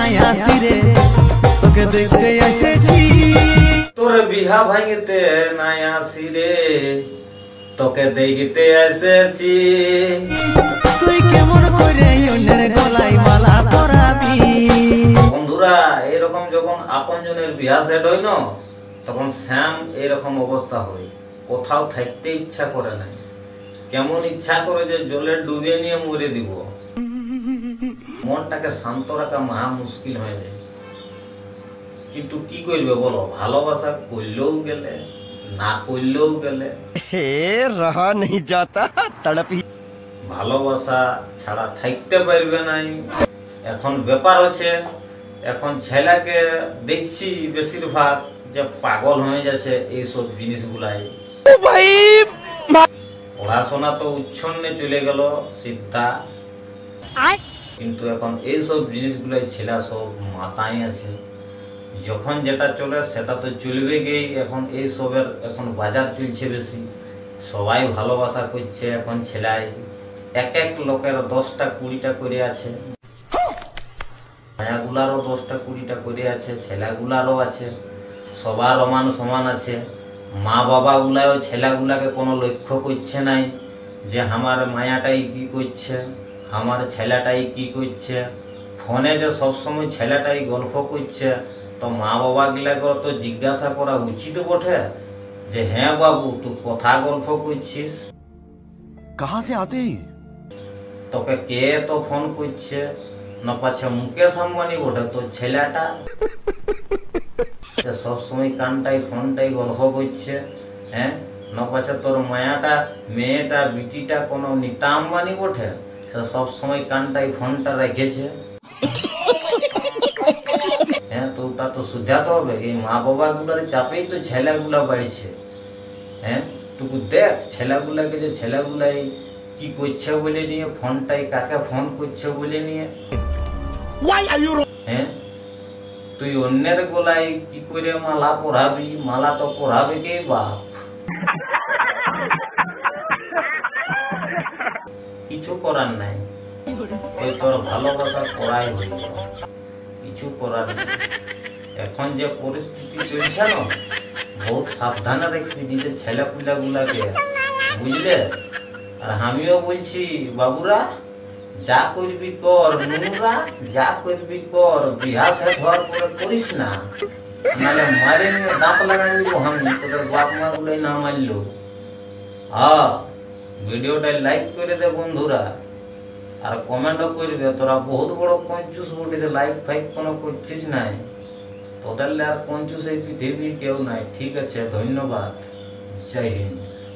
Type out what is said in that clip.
নাই আসি রে তোকে দেখতে এসেছি তোর বিহা ভাঙতে নাই আসি রে তোকে দেখতে এসেছি তুই কেমন করে অন্যের গলায় মালা পরাবি বন্ধুরা এরকম যখন আপনজনের বিয়া সেট হয় না তখন শ্যাম এরকম অবস্থা হয় কোথাও থাকতে ইচ্ছা করে না কেমন ইচ্ছা করে যে জলে ডুবে নিয়ে মরে দিব মনটাকে শান্ত রাখা মহা মুশকিল হয়ে যায় কিন্তু কি করবে বলো ভালোবাসা করলেও গেলে না করলেও গেলে हे रहा नहीं जाता तड़प ही ভালোবাসা ছাড়া থাকতে পারবে নাই এখন ব্যাপার হচ্ছে এখন ছেলেকে দেখছি বেশিরভাগ যে পাগল হয়ে যাচ্ছে এইসব জিনিসগুলাই পড়াশোনা তো উচ্ছন্নে চলে গেল সিদ্ধা কিন্তু এখন এইসব জিনিসগুলাই ছেলে সব মাথায় আছে যখন যেটা চলে সেটা তো চলবে গেই এখন এইসবের এখন বাজার চলছে বেশি সবাই ভালোবাসা করছে এখন ছেলাই এক এক লোকের 10টা 20টা করে আছে মায়াগুলারও 10টা 20টা করে আছে ছেলেগুলারও আছে সবার সমান সমান আছে মা বাবা গুলাও ছেলেগুলাকে কোনো লক্ষ্য করছে নাই যে আমার মায়াটাই কি করছে আমার ছেলেটাই কি করছে ফোনে যে সবসময় ছেলেটাই গল্প করছে তো মা বাবা গুলাকে তো জিজ্ঞাসা করা উচিত বটে যে হ্যাঁ বাবু তুই কথা গল্প করছিস कहाँ से आते हैं তোকে কে তো ফোন করছে না পাচ্ছে মুকেশ আম্বানি বটে তোর ছেলেটা সবসময় কানটাই ফোনটাই গল্প করছে হ্যাঁ না পাচ্ছে তোর মায়াটা মেয়েটা বিটিটা কোনো নিতা আম্বানি বটে সে সবসময় কানটাই ফোনটা রেখেছে হ্যাঁ তো ওটা তো শুধাতে হবে এই মা বাবা গুলার চাপেই তো ছেলেগুলা বাড়ছে হ্যাঁ তুই দেখ ছেলেগুলাকে যে ছেলেগুলাই কি করছে বলে নিয়ে ফোনটাই কাকে ফোন করছে বলে নিয়ে হ্যাঁ তুই অন্যের গলায় কি করে মালা পরাবি মালা তো পরাবে কে বাপ কিছু করার নাই ওই তোর ভালোবাসা করাই হইল কিছু করার নেই এখন যে পরিস্থিতি চলছে না বহুত সাবধানে রাখবি নিজের ছেলে পুলা গুলাকে বুঝলে আর আমিও বলছি বাবুরা যা করবি কর নুরা যা করবি কর বিহা শেষ হওয়ার পরে করিস না নাহলে মারে নিয়ে দাঁত লাগাই দিব আমি তোদের বাপ মা গুলাই না মারলো হ্যাঁ ভিডিওটা লাইক করে দে বন্ধুরা আর কমেন্টও করবে তোরা বহুত বড় কঞ্জুস বটে লাইক ফাইক কোনো করছিস নাই তোদের আর কঞ্জুস এই পৃথিবীর কেউ নাই ঠিক আছে ধন্যবাদ জয় হিন্দ।